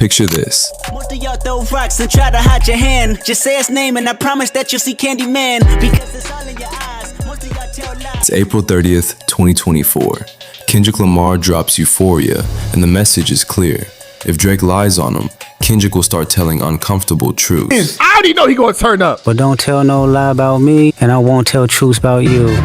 Picture this. Most of y'all throw rocks and try to hide your hand. Just say his name and I promise that you'll see Candyman. Because it's all in your eyes. Most of y'all tell lies. It's April 30th, 2024. Kendrick Lamar drops Euphoria, and the message is clear. If Drake lies on him, Kendrick will start telling uncomfortable truths. I already know he gonna turn up. But don't tell no lie about me, and I won't tell truths about you.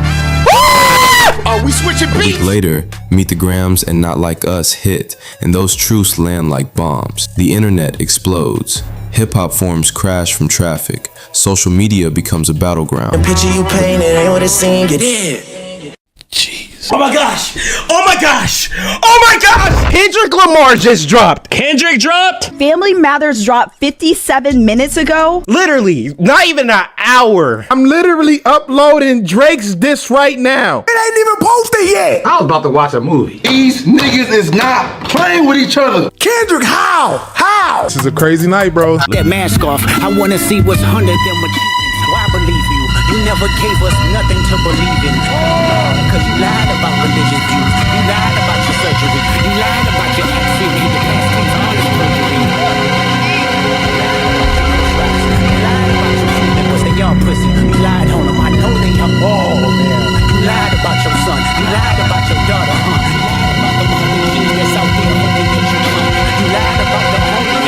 Are we switching A week beats? later, Meet the Grams and Not Like Us hit, and those truths land like bombs. The internet explodes. Hip-hop forms crash from traffic. Social media becomes a battleground. The picture you painted ain't what it seemed it is. Oh my gosh! Oh my gosh! Oh my gosh! Kendrick Lamar just dropped. Kendrick dropped? Family Matters dropped 57 minutes ago. Literally, not even an hour. I'm literally uploading Drake's diss right now. It ain't even posted yet. I was about to watch a movie. These niggas is not playing with each other. Kendrick, how? How? This is a crazy night, bro. That mask off, I wanna see what's under them achievements. So I believe you. You never gave us nothing to believe in. Cause you lied about religious views. You lied about your surgery. You lied about your accent in the past tense, all this perjury. You lied about your food that was in your pussy. You lied on them. I know they are all there. You lied about your son. You lied about your daughter, huh? You lied about the mother kids that's out there hoping that you come. You lied about the only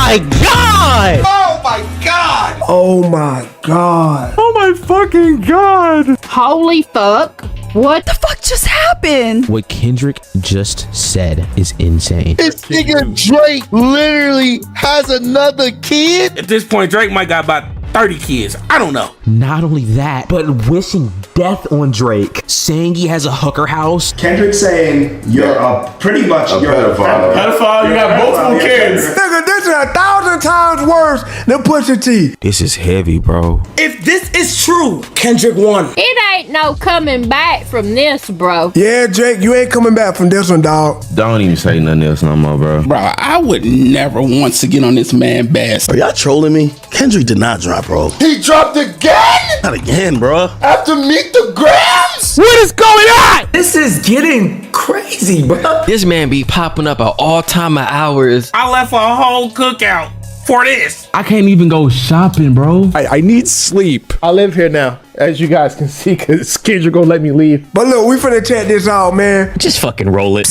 My God! Oh my God! Oh my God. Oh my fucking God! Holy fuck. What the fuck just happened? What Kendrick just said is insane. This nigga Drake literally has another kid? At this point, Drake might got about 30 kids. I don't know. Not only that, but wishing death on Drake, saying he has a hooker house. Kendrick saying you're pretty much a pedophile. Pedophile, you got multiple kids. Nigga, this is 1,000 times worse than Pusha T. This is heavy, bro. If this is true, Kendrick won. It ain't no coming back from this, bro. Yeah, Drake, you ain't coming back from this one, dog. Don't even say nothing else no more, bro. Bro, I would never want to get on this man bass. Are y'all trolling me? Kendrick did not drop, bro. He dropped again? Not again, bro. After Meet the Grams? What is going on? This is getting crazy, bro. This man be popping up at all time of hours. I left a whole cookout for this. I can't even go shopping, bro. I need sleep. I live here now, as you guys can see, because Kendrick gonna let me leave. But look, we finna check this out, man. Just fucking roll it.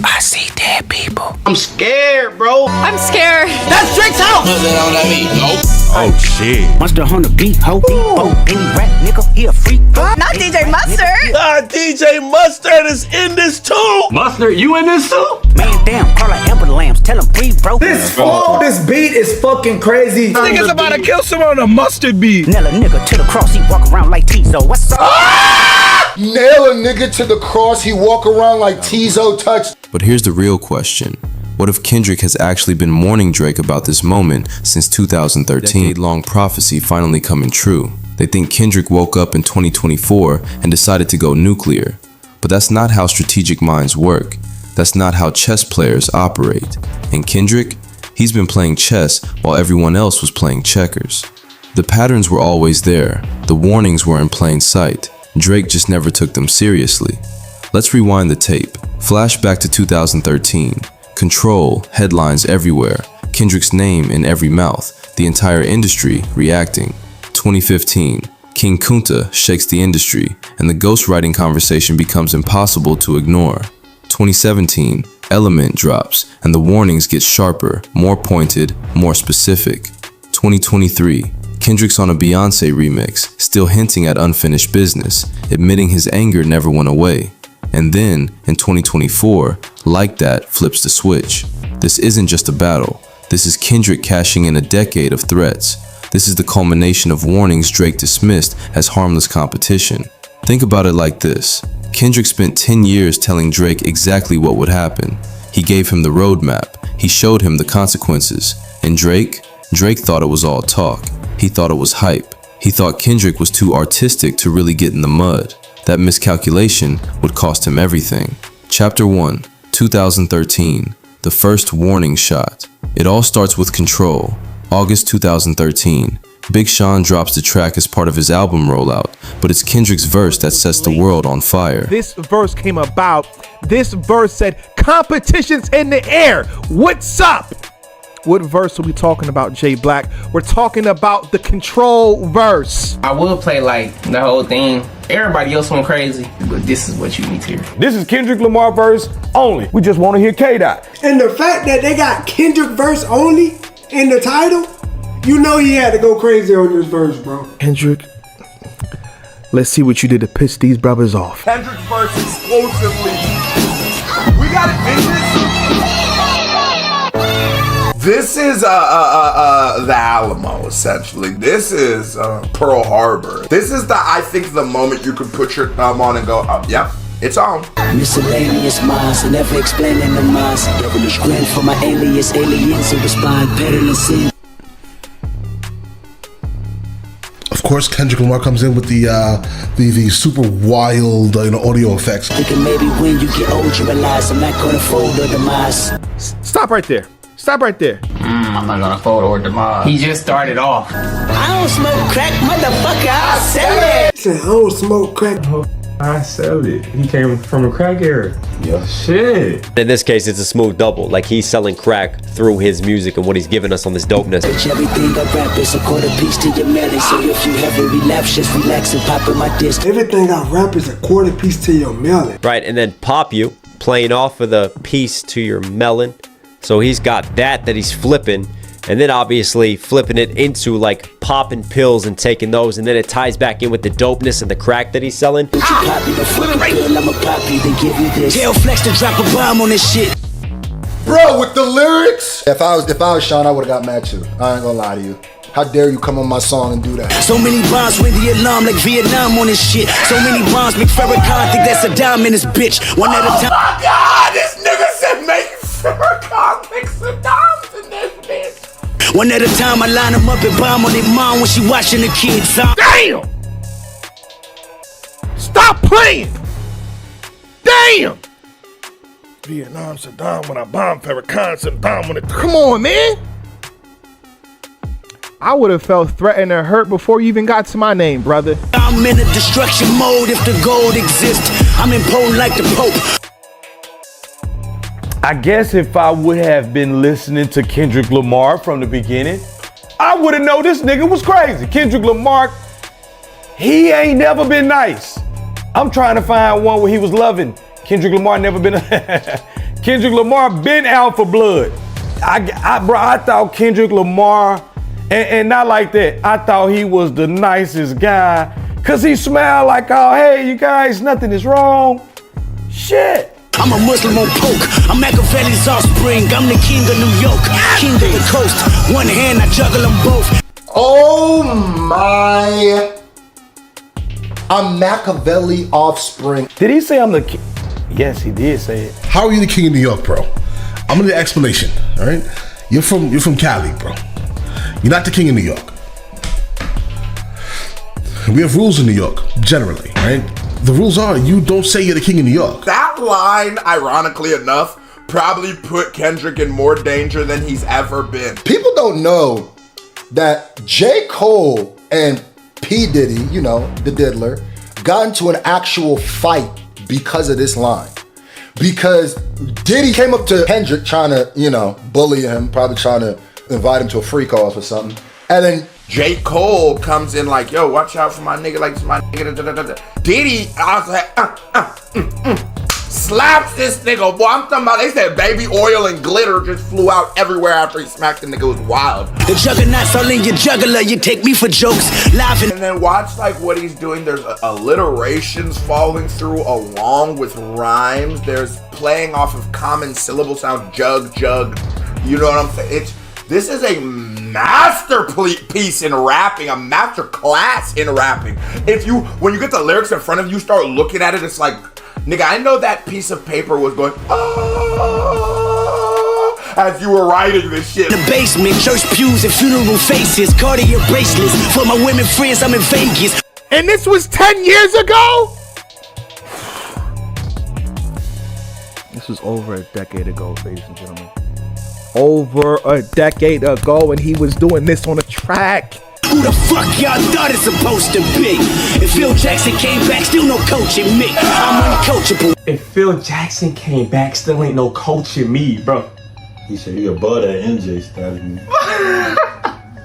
I see dead people. I'm scared, bro. I'm scared. That's Drake's house. Oh shit. Monster on the beat, ho, depot. Any rap nigga, he a freak. Not DJ Mustard. DJ Mustard is in this too. Mustard, you in this too? Man down, call like Amber Lambs. Tell him breathe, bro. This flow, this beat is fucking crazy. Nigga's about to kill someone on a mustard beat. Nail a nigga to the cross, he walk around like Tizo. What's up? Nail a nigga to the cross, he walk around like Tizo touched. But here's the real question. What if Kendrick has actually been warning Drake about this moment since 2013? Decade-long prophecy finally coming true. They think Kendrick woke up in 2024 and decided to go nuclear. But that's not how strategic minds work. That's not how chess players operate. And Kendrick, he's been playing chess while everyone else was playing checkers. The patterns were always there. The warnings were in plain sight. Drake just never took them seriously. Let's rewind the tape. Flash back to 2013. Control, headlines everywhere. Kendrick's name in every mouth. The entire industry reacting. 2015. King Kunta shakes the industry, and the ghostwriting conversation becomes impossible to ignore. 2017. Element drops, and the warnings get sharper, more pointed, more specific. 2023. Kendrick's on a Beyonce remix, still hinting at unfinished business, admitting his anger never went away. And then, in 2024, Like That flips the switch. This isn't just a battle. This is Kendrick cashing in a decade of threats. This is the culmination of warnings Drake dismissed as harmless competition. Think about it like this. Kendrick spent 10 years telling Drake exactly what would happen. He gave him the roadmap. He showed him the consequences. And Drake thought it was all talk. He thought it was hype. He thought Kendrick was too artistic to really get in the mud. That miscalculation would cost him everything. Chapter 1, 2013, the first warning shot. It all starts with Control. August 2013. Big Sean drops the track as part of his album rollout, but it's Kendrick's verse that sets the world on fire. This verse came about. This verse said, competition's in the air. What's up? What verse are we talking about, Jay Black? We're talking about the Control verse. I will play like the whole thing. Everybody else went crazy, but this is what you need to hear. This is Kendrick Lamar verse only. We just want to hear K-Dot. And the fact that they got Kendrick verse only in the title, you know he had to go crazy on this verse, bro. Kendrick, let's see what you did to piss these brothers off. Kendrick's verse exclusively. We got it, bitches. This is the Alamo, essentially. This is Pearl Harbor. This is I think the moment you could put your thumb on and go, oh, yep, it's on. Miscellaneous minds, never explaining the minds. Devilish grin for my alias, aliens who respond better than sin. Of course, Kendrick Lamar comes in with the super wild audio effects. Thinking maybe when you get old, you realize I'm not gonna fold or demise. Stop right there. Stop right there. I'm not gonna fold or demise. He just started off. I don't smoke crack, motherfucker, I sell it. He said, I don't smoke crack. I sell it. He came from a crack era. Yeah. Shit. In this case, it's a smooth double. Like he's selling crack through his music and what he's giving us on this dopeness. Bitch, everything I rap is a quarter piece to your melon. So if you ever relapse, just relax and pop in my disc. Everything I rap is a quarter piece to your melon. Right, and then Pop You, playing off of the piece to your melon. So he's got that he's flipping, and then obviously flipping it into like popping pills and taking those, and then it ties back in with the dopeness and the crack that he's selling. I'ma pop you, then give you this. Jail flex to drop a bomb on this shit. Bro, with the lyrics. If I was Sean, I would've got mad too. I ain't gonna lie to you. How dare you come on my song and do that? So many bombs ring the alarm like Vietnam on this shit. So many bombs make Farrakhan think that's a dime in this bitch. One at a time. Oh my God, this nigga said make Farrakhan make some dimes in this bitch. One at a time, I line them up and bomb on their mom when she watching the kids. Damn! Stop playing! Damn! Vietnam, Saddam, when I bomb Farrakhan, Saddam, when it... Come on, man! I would have felt threatened or hurt before you even got to my name, brother. I'm in a destruction mode if the gold exists. I'm impotent like the Pope. I guess if I would have been listening to Kendrick Lamar from the beginning, I would have known this nigga was crazy. Kendrick Lamar, he ain't never been nice. I'm trying to find one where he was loving. Kendrick Lamar never been. Kendrick Lamar been out for blood. I thought Kendrick Lamar, and not like that. I thought he was the nicest guy, cause he smiled like, oh hey, you guys, nothing is wrong. Shit. I'm a Muslim on poke. I'm Machiavelli's offspring. I'm the king of New York, king of the coast. One hand, I juggle them both. Oh my. I'm Machiavelli offspring. Did he say I'm the king? Yes, he did say it. How are you the king of New York, bro? I'm gonna need an explanation, all right? You're from Cali, bro. You're not the king of New York. We have rules in New York, generally, right? The rules are you don't say you're the king of New York. That line, ironically enough, probably put Kendrick in more danger than he's ever been. People don't know that J. Cole and P. Diddy, you know, the diddler, got into an actual fight because of this line. Because Diddy came up to Kendrick trying to, you know, bully him, probably trying to invite him to a freak off or something. And then J. Cole comes in like, yo, watch out for my nigga, like it's my nigga. Da, da, da, da. Diddy, I was like, slaps this nigga. Boy, I'm talking about, they said baby oil and glitter just flew out everywhere after he smacked the nigga. It was wild. The juggernauts all in your juggler, you take me for jokes, laughing. And then watch like what he's doing. There's alliterations falling through along with rhymes. There's playing off of common syllable sound, jug. You know what I'm saying? This is a masterpiece in rapping, a master class in rapping. When you get the lyrics in front of you, start looking at it, it's like, nigga, I know that piece of paper was going, as you were writing this shit. The basement, church pews and funeral faces, Cartier bracelets, for my women friends, I'm in Vegas. And this was 10 years ago? This was over a decade ago, ladies and gentlemen. Over a decade ago, and he was doing this on a track. Who the fuck y'all thought it's supposed to be? If Phil Jackson came back, still no coaching me. I'm uncoachable. If Phil Jackson came back, still ain't no coaching me, bro. He said he above that NJ status.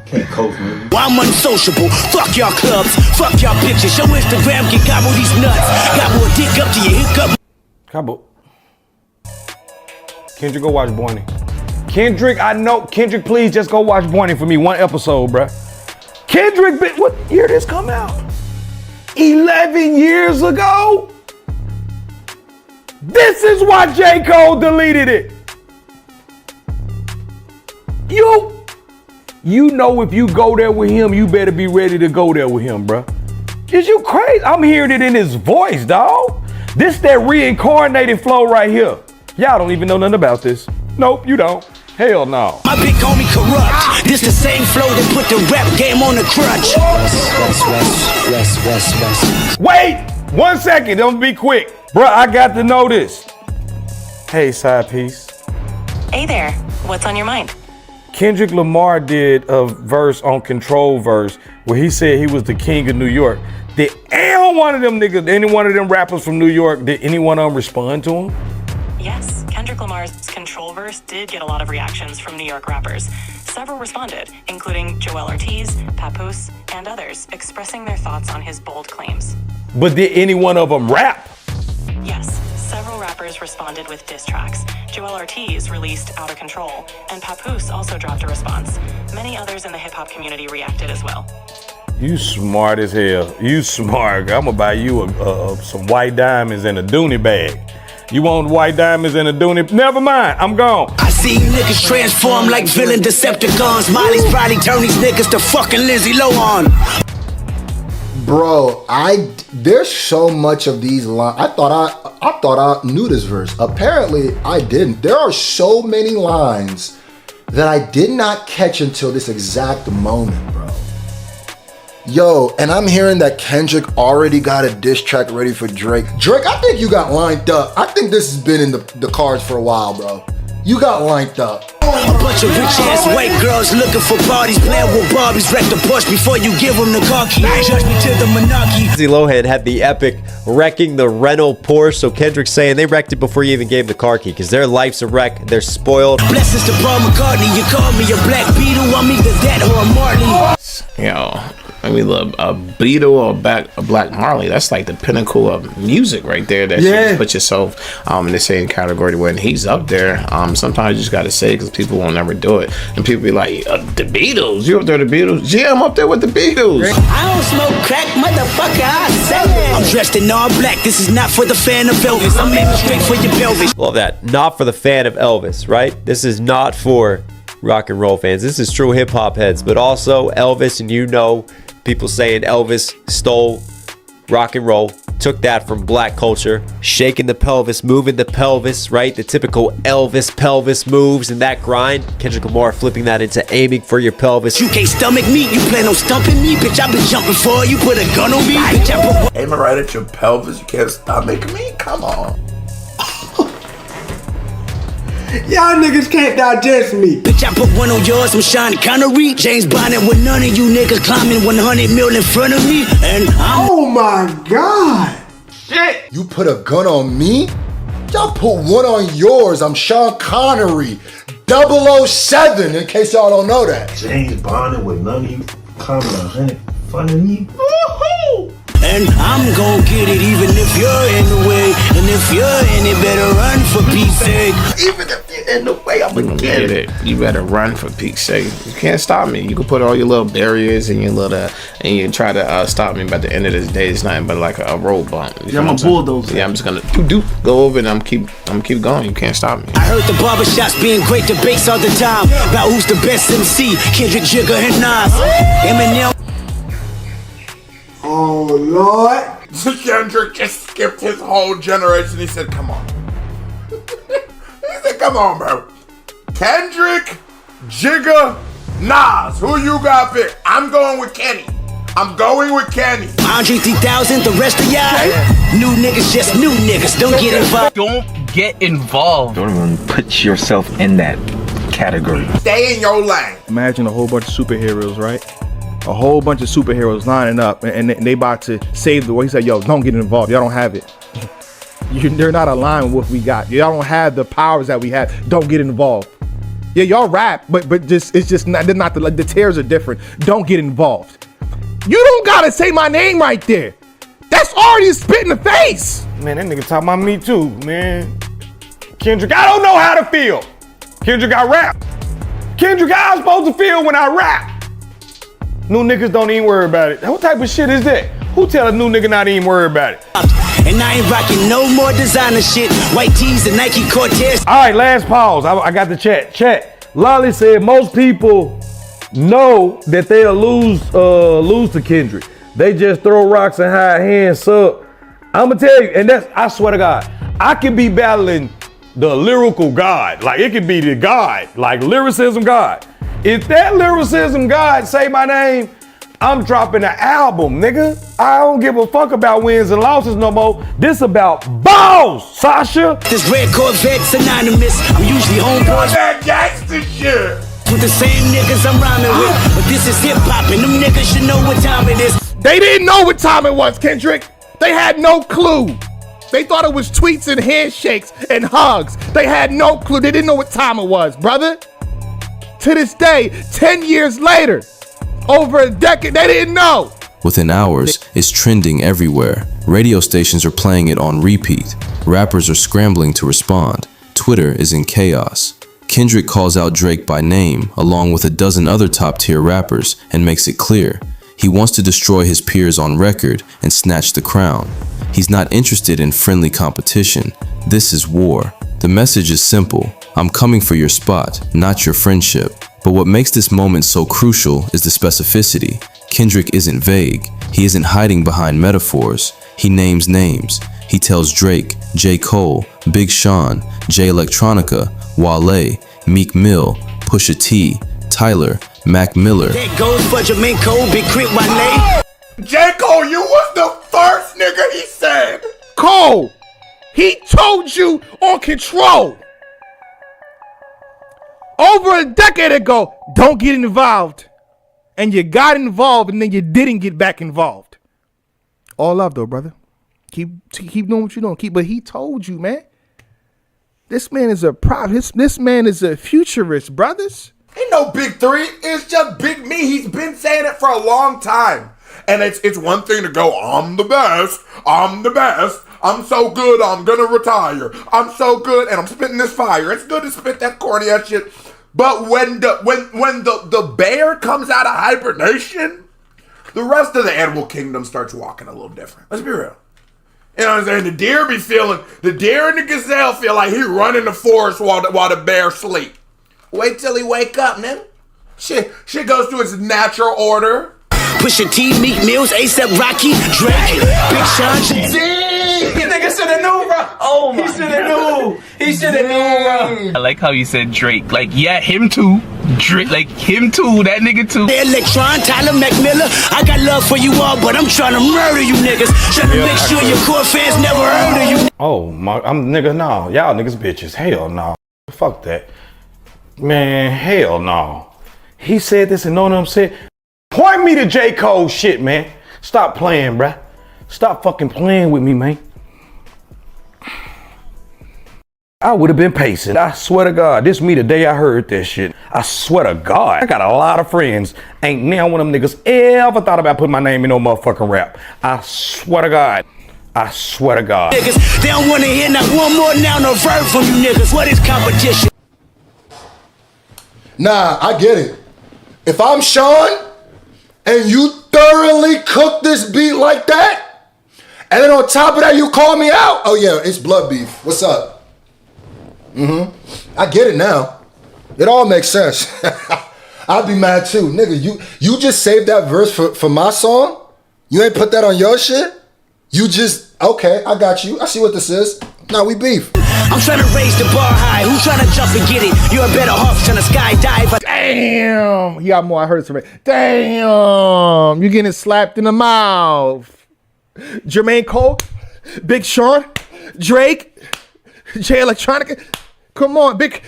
Can't coach me. Well, I'm unsociable. Fuck y'all clubs. Fuck y'all pictures. Your Instagram can gobble these nuts. Gobble a dick up to your hiccup. Gobble. Kendrick, go watch Boiling. Kendrick, I know. Kendrick, please just go watch Boiling for me. One episode, bruh. Kendrick, what year did this come out? 11 years ago? This is why J. Cole deleted it. You know if you go there with him, you better be ready to go there with him, bruh. Is you crazy? I'm hearing it in his voice, dawg. This that reincarnated flow right here. Y'all don't even know nothing about this. Nope, you don't. Hell no. My big homie corrupt. This the same flow that put the rap game on the crutch. Wait 1 second, don't be quick. Bruh, I got to know this. Hey, side piece. Hey there, what's on your mind? Kendrick Lamar did a verse on Control Verse where he said he was the king of New York. Did any one of them niggas, any one of them rappers from New York, did any one of them respond to him? Yes, Kendrick Lamar's Control Verse did get a lot of reactions from New York rappers. Several responded, including Joel Ortiz, Papoose, and others, expressing their thoughts on his bold claims. But did any one of them rap? Yes, several rappers responded with diss tracks. Joel Ortiz released Out of Control, and Papoose also dropped a response. Many others in the hip-hop community reacted as well. You smart as hell. You smart. I'm gonna buy you some white diamonds and a Dooney bag. You want white diamonds and a Dooney? Never mind, I'm gone. I see niggas transform like villain Decepticons. Molly's probably turn these niggas to fucking Lindsay Lohan. Bro, there's so much of these lines. I thought I knew this verse. Apparently, I didn't. There are so many lines that I did not catch until this exact moment, bro. Yo, and I'm hearing that Kendrick already got a diss track ready for Drake. Drake, I think you got lined up. I think this has been in the cards for a while, bro. You got lined up. A bunch of rich ass white girls looking for parties, playing with Barbies, wreck the Porsche before you give them the car key. Judge me to the monarchy. Lindsay Lohan had the epic wrecking the rental Porsche, so Kendrick's saying they wrecked it before you even gave the car key, because their life's a wreck, they're spoiled. Blessings to Paul McCartney, you call me a Black Beetle, I'm either that or a Marley. Yo, I mean, a Beatle or a Black Marley, that's like the pinnacle of music right there. That you put yourself in the same category when he's up there. Sometimes you just gotta say it because people won't never do it. And people be like, the Beatles, you up there with the Beatles? Yeah, I'm up there with the Beatles. I don't smoke crack, motherfucker, I say. I'm dressed in all black, this is not for the fan of Elvis. I'm aiming straight for your pelvis. Love that. Not for the fan of Elvis, right? This is not for rock and roll fans. This is true hip hop heads, but also Elvis, and you know, people saying Elvis stole rock and roll, took that from black culture, shaking the pelvis, moving the pelvis, right? The typical Elvis pelvis moves and that grind. Kendrick Lamar flipping that into aiming for your pelvis. You can't stomach me, you plan on stumping me, bitch. I've been jumping for you, put a gun on me, bitch. Aiming right at your pelvis, you can't stomach me? Come on. Y'all niggas can't digest me. Bitch, I put one on yours, I'm Sean Connery. James Bond with none of you niggas climbing 100 mil in front of me. And oh my God. Shit. You put a gun on me? Y'all put one on yours, I'm Sean Connery. 007, in case y'all don't know that. James Bond with none of you climbing 100 in front of me. Woohoo! And I'm gon' get it even if you're in the way. And if you're in it, better run for Pete's sake. Even if you're in the way, I'm gonna get it. You better run for Pete's sake. You can't stop me. You can put all your little barriers and your little and you try to stop me, but at the end of this day, it's nothing but like a road bump. Yeah, I'm a bulldozer. Yeah, I'm just gonna go over and I'm keep going. You can't stop me. I heard the barbershops being great debates all the time about who's the best MC, Kendrick, Jigga, and Nas. Eminem. Oh Lord. Kendrick just skipped his whole generation. He said, come on. He said, come on, bro. Kendrick, Jigga, Nas. Who you got picked? I'm going with Kenny. Andre 3000, the rest of y'all. New niggas, just new niggas. Don't get involved. Don't get involved. Don't even put yourself in that category. Stay in your lane. Imagine a whole bunch of superheroes, right? a whole bunch of superheroes lining up, and they about to save the world. He said, yo, don't get involved. Y'all don't have it. They're not aligned with what we got. Y'all don't have the powers that we have. Don't get involved. Yeah, y'all rap, but just it's just not, they're not the tears are different. Don't get involved. You don't gotta say my name right there. That's already a spit in the face. Man, that nigga talking about me too, man. Kendrick, I don't know how to feel. Kendrick, I rap. Kendrick, how I'm supposed to feel when I rap? New niggas don't even worry about it. What type of shit is that? Who tell a new nigga not to even worry about it? And I ain't rocking no more designer shit. White tees and Nike Cortez. All right, last pause. I got the chat. Chat. Lolly said most people know that they'll lose to Kendrick. They just throw rocks and hide hands up. I'ma tell you, and that's, I swear to God, I could be battling the lyrical god. Like it could be the god, like lyricism god. If that lyricism god say my name, I'm dropping an album, nigga. I don't give a fuck about wins and losses no more. This about balls, Sasha. This red Corvette's anonymous. I'm usually homeboys. That gangsta shit. With the same niggas I'm rhyming with. But this is hip hop and them niggas should know what time it is. They didn't know what time it was, Kendrick. They had no clue. They thought it was tweets and handshakes and hugs. They had no clue. They didn't know what time it was, brother. To this day, 10 years later, over a decade, they didn't know. Within hours, it's trending everywhere. Radio stations are playing it on repeat. Rappers are scrambling to respond. Twitter is in chaos. Kendrick calls out Drake by name, along with a dozen other top-tier rappers, and makes it clear. He wants to destroy his peers on record and snatch the crown. He's not interested in friendly competition. This is war. The message is simple. I'm coming for your spot, not your friendship. But what makes this moment so crucial is the specificity. Kendrick isn't vague. He isn't hiding behind metaphors. He names names. He tells Drake, J. Cole, Big Sean, Jay Electronica, Wale, Meek Mill, Pusha T, Tyler, Mac Miller. That goes for Jamaica, Big Crit Wale. J. Cole, you was the first nigga he said. Cole, he told you on Control over a decade ago, don't get involved. And you got involved and then you didn't get back involved. All love though, brother. Keep doing what you're doing. But he told you, man. This man is a this man is a futurist, brothers. Ain't no big three. It's just Big Me. He's been saying it for a long time. And it's one thing to go, I'm the best. I'm the best. I'm so good, I'm gonna retire. I'm so good, and I'm spitting this fire. It's good to spit that corny ass shit. But when the bear comes out of hibernation, the rest of the animal kingdom starts walking a little different. Let's be real. You know what I'm saying? The deer and the gazelle feel like he running the forest while the bear sleep. Wait till he wake up, man. Shit goes to its natural order. Pusha T, Meek Mills, A$AP Rocky, Drake, Big Sean. You nigga should have knew, bro. Oh my, he should have knew. He should have knew, bro. I like how you said Drake. Like, yeah, him too. Drake, like him too. That nigga too. Electron, Tyler, Mac Miller. I got love for you all, but I'm trying to murder you niggas. Trying to make sure your core fans never heard of you. Oh my, I'm nigga, no. Y'all niggas bitches. Hell no. Fuck that. Man, hell no. He said this and none of them said. Point me to J. Cole shit, man. Stop playing, bruh. Stop fucking playing with me, man. I would have been pacing. I swear to God, this me the day I heard this shit. I swear to God, I got a lot of friends. Ain't now one of them niggas ever thought about putting my name in no motherfucking rap. I swear to God. I swear to God. Niggas, they don't want to hear not one more noun or verb from you niggas. What is competition? Nah, I get it. If I'm Sean and you thoroughly cook this beat like that, and then on top of that you call me out, oh yeah, it's blood beef. What's up? I get it now. It all makes sense. I'd be mad too. Nigga, you just saved that verse for my song? You ain't put that on your shit? You just, okay, I got you. I see what this is. Now we beef. I'm trying to raise the bar high. Who's trying to jump and get it? You're a better off trying to skydive. Damn. He got more. I heard it already. Damn. You getting slapped in the mouth. Jermaine Cole, Big Sean, Drake, Jay Electronica. Come on, big.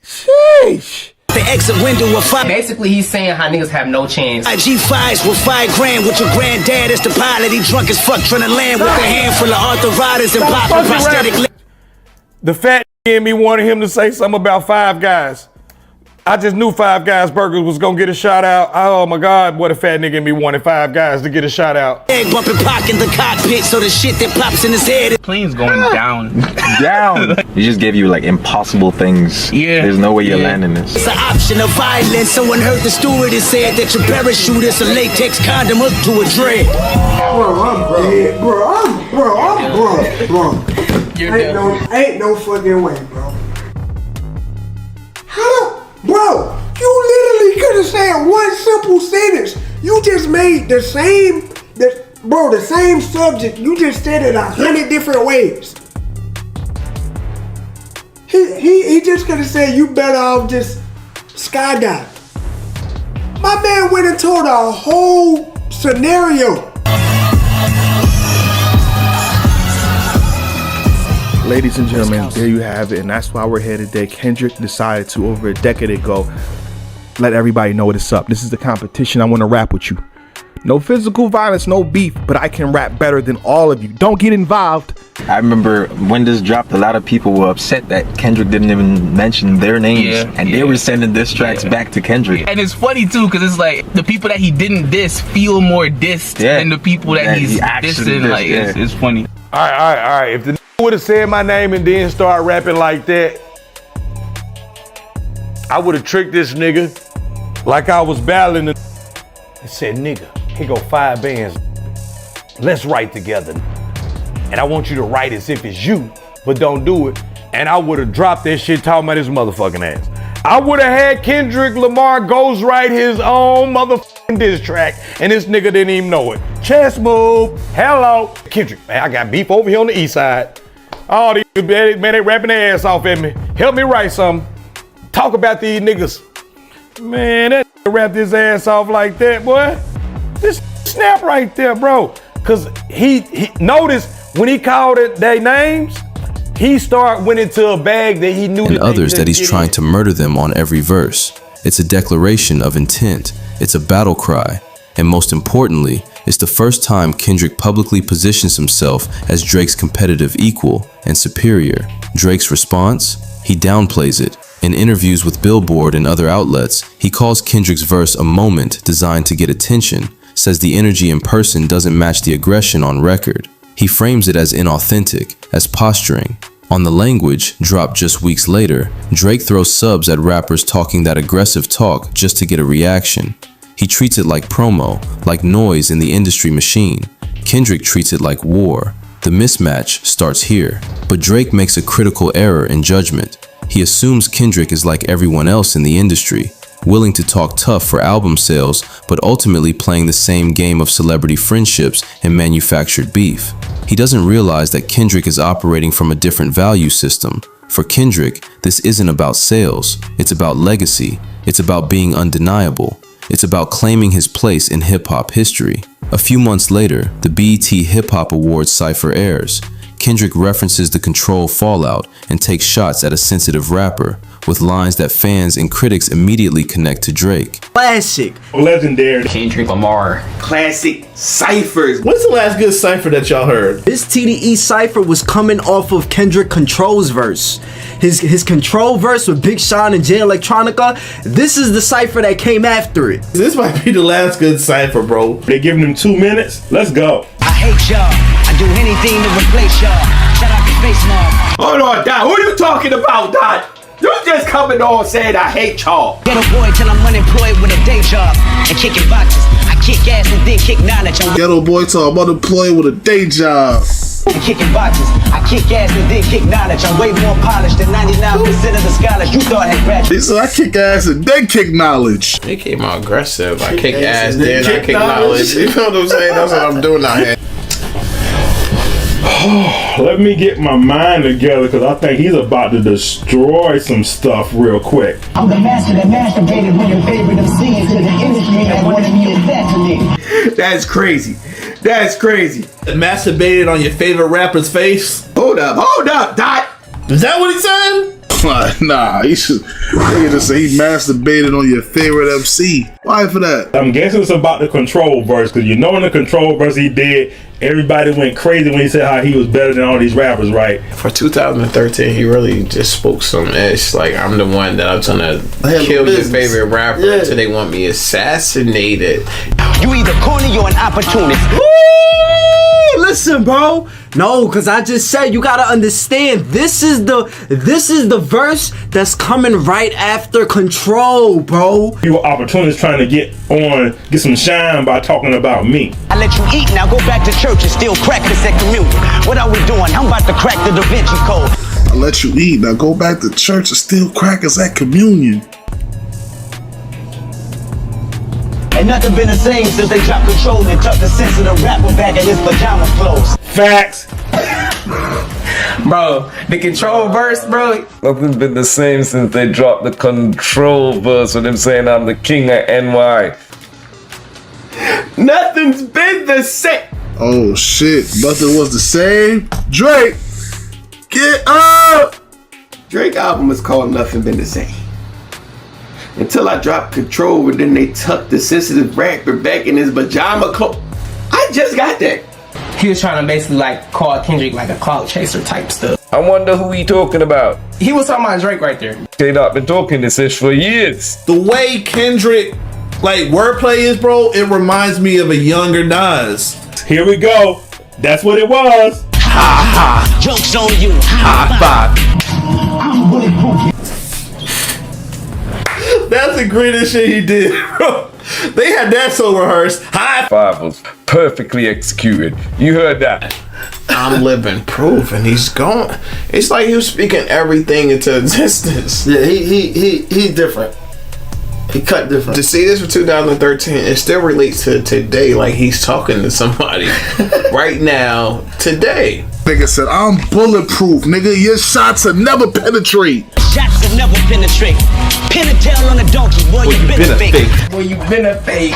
Sheesh. the exit window of five. Basically, he's saying how niggas have no chance. G5s with $5 with your granddad as the pilot. He drunk as fuck trying to land with a handful of arthritis and popping prosthetic. The fat in me wanted him to say something about Five Guys. I just knew Five Guys Burgers was gonna get a shout out. Oh my God, what a fat nigga in me wanted Five Guys to get a shout out. Egg bumping Pac in the cockpit, so the shit that pops in his head. Plane's going down. Down. It just gave you like impossible things. Yeah. There's no way you're landing this. It's an option of violence. Someone heard the stewardess said that your parachute is a latex condom hooked to a dread. Bro. Ain't no fucking way, bro. Bro, you literally could have said one simple sentence. You just made the same subject. You just said it 100 different ways. He just could have said you better off just skydive. My man went and told a whole scenario. Ladies and gentlemen, there you have it, and that's why we're here today. Kendrick decided to, over a decade ago, let everybody know what it's up. This is the competition. I want to rap with you. No physical violence, no beef, but I can rap better than all of you. Don't get involved. I remember when this dropped, a lot of people were upset that Kendrick didn't even mention their names, and they were sending diss tracks back to Kendrick. And it's funny too, because it's like the people that he didn't diss feel more dissed than the people that he's dissing. Like it's funny. All right. If the would have said my name and then start rapping like that, I would have tricked this nigga like I was battling and said, nigga, here go 5 bands. Let's write together. And I want you to write as if it's you, but don't do it. And I would have dropped that shit talking about his motherfucking ass. I would have had Kendrick Lamar ghostwrite his own motherfucking diss track, and this nigga didn't even know it. Chest move. Hello. Kendrick, man, I got beef over here on the east side. Oh, these man, they rapping their ass off at me. Help me write something. Talk about these niggas. Man, that nigga rapped his ass off like that, boy. This snap right there, bro. Cause he noticed when he called it their names, he went into a bag that he knew. And others that he's trying to murder them on every verse. It's a declaration of intent. It's a battle cry. And most importantly, it's the first time Kendrick publicly positions himself as Drake's competitive equal and superior. Drake's response? He downplays it. In interviews with Billboard and other outlets, he calls Kendrick's verse a moment designed to get attention, says the energy in person doesn't match the aggression on record. He frames it as inauthentic, as posturing. On the language, dropped just weeks later, Drake throws subs at rappers talking that aggressive talk just to get a reaction. He treats it like promo, like noise in the industry machine. Kendrick treats it like war. The mismatch starts here. But Drake makes a critical error in judgment. He assumes Kendrick is like everyone else in the industry, willing to talk tough for album sales, but ultimately playing the same game of celebrity friendships and manufactured beef. He doesn't realize that Kendrick is operating from a different value system. For Kendrick, this isn't about sales. It's about legacy. It's about being undeniable. It's about claiming his place in hip-hop history. A few months later, the BET Hip Hop Awards cipher airs. Kendrick references the Control fallout and takes shots at a sensitive rapper, with lines that fans and critics immediately connect to Drake. Classic. Legendary. Kendrick Lamar. Classic ciphers. When's the last good cipher that y'all heard? This TDE cipher was coming off of Kendrick Control's verse. His Control verse with Big Sean and Jay Electronica. This is the cipher that came after it. This might be the last good cipher, bro. They giving him 2 minutes. Let's go. I hate y'all. I do anything to replace y'all. Shout out to Face Mob. Hold on, Dot. Who are you talking about, Dot? You just coming on saying I hate y'all. Get a boy till I'm unemployed with a day job and kicking boxes. I kick ass and then kick knowledge. Ghetto boy till I'm unemployed with a day job. And kicking boxes. I kick ass and then kick knowledge. I'm way more polished than 99% of the scholars you thought had graduated. He said I kick ass and then kick knowledge. They came out aggressive. I kick ass, then I kick knowledge. You know what I'm saying? That's what I'm doing out here. Let me get my mind together because I think he's about to destroy some stuff real quick. I'm the master that masturbated with your favorite MC into the industry that wanted me assassinated. That's crazy. That's crazy. Masturbated on your favorite rapper's face? Hold up, Dot. Is that what he said? Nah, he should. They just say he masturbated on your favorite MC. Why for that? I'm guessing it's about the control verse, because you know in the control verse he did, everybody went crazy when he said how he was better than all these rappers, right? For 2013, he really just spoke some ish. Like, I'm the one that I'm trying to kill your favorite rapper until they want me assassinated. You either corny or an opportunist. Listen, bro. No, cause I just said you gotta understand. This is the verse that's coming right after Control, bro. You were opportunists trying to get some shine by talking about me. I let you eat, now go back to church and still practice at communion. What are we doing? I'm about to crack the Da Vinci Code. I let you eat, now go back to church and still crackers at communion. Ain't nothing been the same since they dropped Control and tucked the sensitive rapper back in his pajama clothes. Facts. Bro, the Control verse, bro. Nothing's been the same since they dropped the Control verse with him saying I'm the king of NY. Nothing's been the same. Oh shit, nothing was the same. Drake, get up. Drake album is called Nothing Been the Same. Until I dropped Control, and then they tucked the sensitive rapper back in his pajama clothes. I just got that. He was trying to basically like call Kendrick like a clout chaser type stuff. I wonder who he talking about. He was talking about Drake right there. They not been talking this ish for years. The way Kendrick like wordplay is, bro, it reminds me of a younger Nas. Here we go. That's what it was. Ha ha. Joke's on you. High five. I'm bulletproof. That's the greatest shit he did, bro. They had that song rehearsed. High five was perfectly executed. You heard that. I'm living proof, and he's gone. It's like he was speaking everything into existence. Yeah, he different. He cut different. To see this for 2013, it still relates to today. Like he's talking to somebody right now, today. Nigga said, I'm bulletproof, nigga. Your shots will never penetrate. Shots will never penetrate. Pin a tail on a donkey, boy, you been a fake. Boy, you been a fake.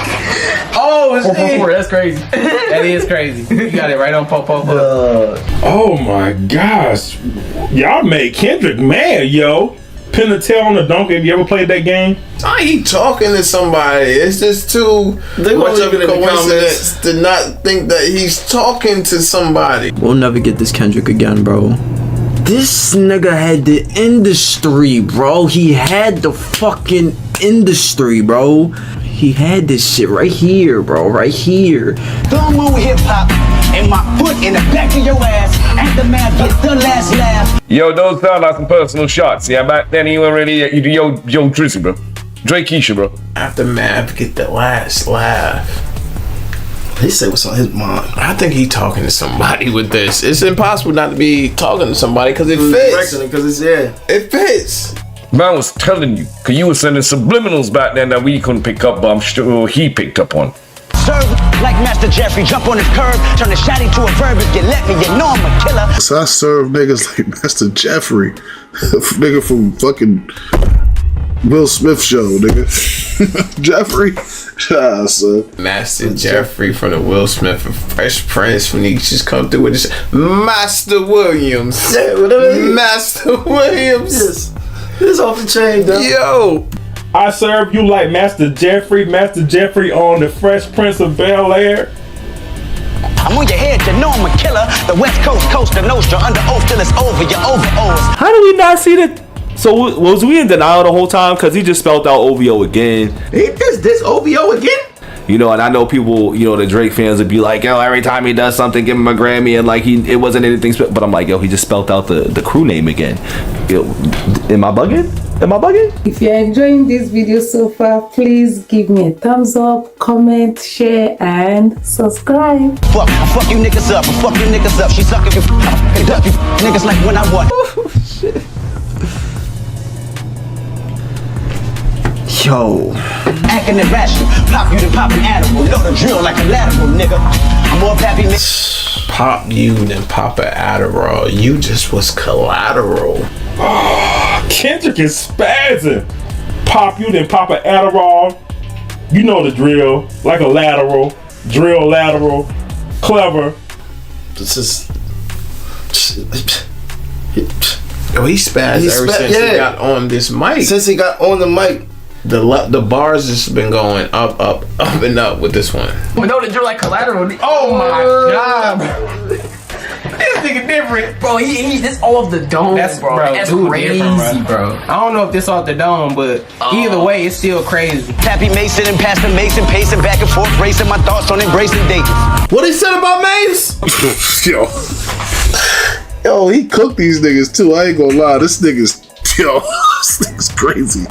Oh, shit. That's crazy. That is crazy. You got it right on pop. Oh my gosh. Y'all made Kendrick mad, yo. Pin a tail on a donkey. Have you ever played that game? I ain't talking to somebody. It's just too much of a coincidence to not think that he's talking to somebody. We'll never get this Kendrick again, bro. This nigga had the industry, bro. He had the fucking industry, bro. He had this shit right here, bro. Right here. Don't move hip hop and my foot in the back of your ass. Aftermath get the last laugh. Yo, those sound like some personal shots. Yeah, back then he went really yo Drizzy, bro. Drake Keisha, bro. Aftermath get the last laugh. He said what's on his mind. I think he talking to somebody with this. It's impossible not to be talking to somebody because it fits. It fits. Man was telling you, cause you were sending subliminals back then that we couldn't pick up, but I'm sure he picked up on. Serve like Master Jeffrey, jump on his curb, turn the shot into a verb. If you let me, you know I'm a killer. So I serve niggas like Master Jeffrey. Nigga from fucking Will Smith show, nigga. Jeffrey. Master Jeffrey from the Will Smith and Fresh Prince when he just come through with this Master Williams. Yeah, whatever. Master Williams. Yes. It's off the chain, though. Yo. I serve you like Master Jeffrey on the Fresh Prince of Bel-Air. I'm on your head, you know I'm a killer. The West Coast, Costa Nostra, under oath till it's over, you're over O's. How do we not see that? So was we in denial the whole time? Because he just spelled out OVO again. Is this OVO again? You know, and I know people, you know, the Drake fans would be like, yo, every time he does something, give him a Grammy, and like it wasn't anything but I'm like, yo, he just spelled out the crew name again. Yo, am I bugging? If you're enjoying this video so far, please give me a thumbs up, comment, share, and subscribe. Fuck you niggas up, fuck you niggas up. She sucking you, and duck you niggas like when I want. Shit. Yo. Acting irrational, pop you to pop an animal. Know the drill like a lateral, nigga. I'm more happy, nigga. Pop you than pop a Adderall. You just was collateral. Oh, Kendrick is spazzing. Pop you then pop an Adderall. You know the drill. Like a lateral. Drill lateral. Clever. This is... Yo, he spazzed ever since he got on this mic. Since he got on the mic. The bars just been going up, and up with this one. But no, the drill like collateral. Oh my god, bro. This nigga different, bro. He this all of the dome, that's crazy, bro. I don't know if this off the dome, but either way, it's still crazy. Happy Mason and Pastor Mason pacing back and forth, racing my thoughts on embracing dates. What he said about Mace? Yo, he cooked these niggas too. I ain't gonna lie. This nigga's crazy.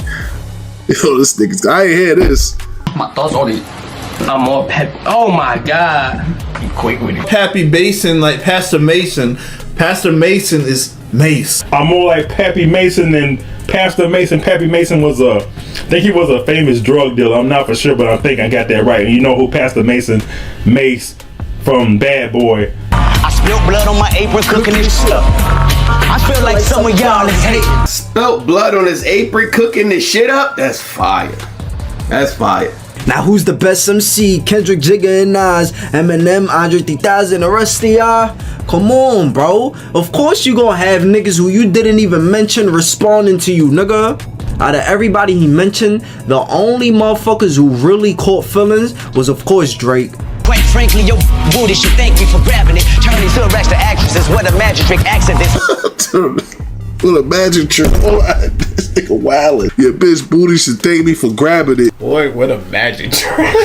Yo, this nigga's. I ain't hear this. My thoughts on it. I'm all pep. Oh my god. Be quick with it. Happy Mason, like Pastor Mason. Pastor Mason is Mace. I'm more like Pappy Mason than Pastor Mason. Pappy Mason was I think he was a famous drug dealer. I'm not for sure, but I think I got that right. And you know who Pastor Mason, Mace from Bad Boy. I spilled blood on my apron cooking this stuff. I feel like some of y'all is hate. Spilled blood on his apron cooking this shit up? That's fire. That's fire. Now who's the best MC? Kendrick, Jigga, and Nas, Eminem, Andre 3000, the rest of y'all? Come on, bro. Of course you gonna have niggas who you didn't even mention responding to you, nigga. Out of everybody he mentioned, the only motherfuckers who really caught feelings was, of course, Drake. Quite frankly, your booty should thank me for grabbing it. Turn these hood racks to actresses. What a magic trick accident. What a magic trick. This nigga wildin'. Your bitch booty should thank me for grabbing it. Boy, what a magic trick.